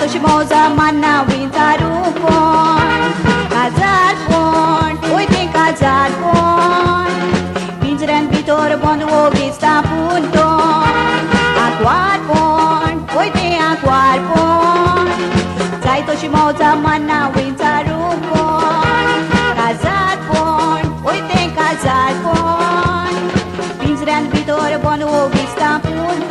तशी मौजा मान्ना विचारूपण काजार ओय तें काजारपण पिंजऱ्यान भितर बंद वोगीच तापून तो आंकवारपण ओय तें आंकवारपण जाय तशी मौजा मान्ना विचारूपण काजारपण ओय तें काजारपण पिंजऱ्यान भितर बंद वोगीच तापून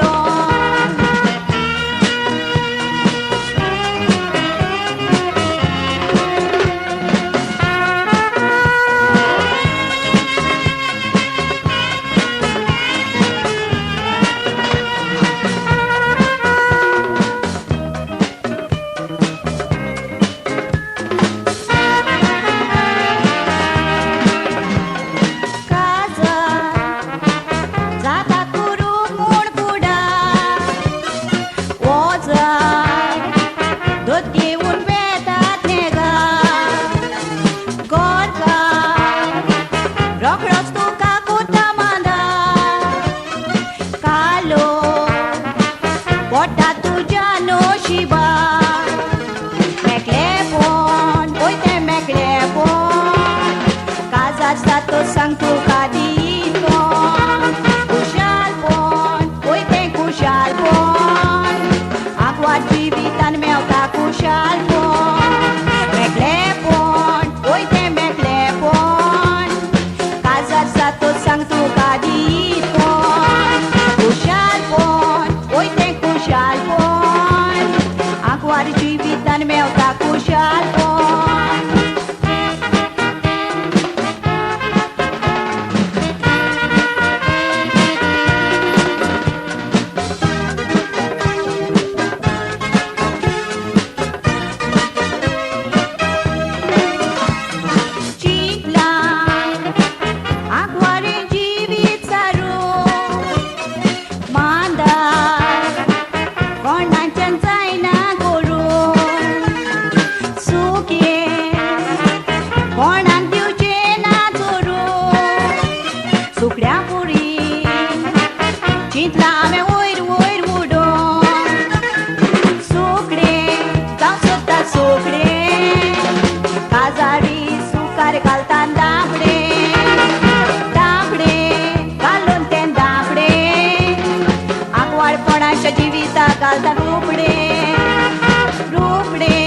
तो sang tu kadito kusyalpon oy ten kusyalpon aku adbibitan meu ta kusyalpon meklepon oy ten meklepon kazat satu sang tu kadito kusyalpon oy ten kusyalpon aku adbibitan meu ta kusyalpon जीविता कालता रूपडे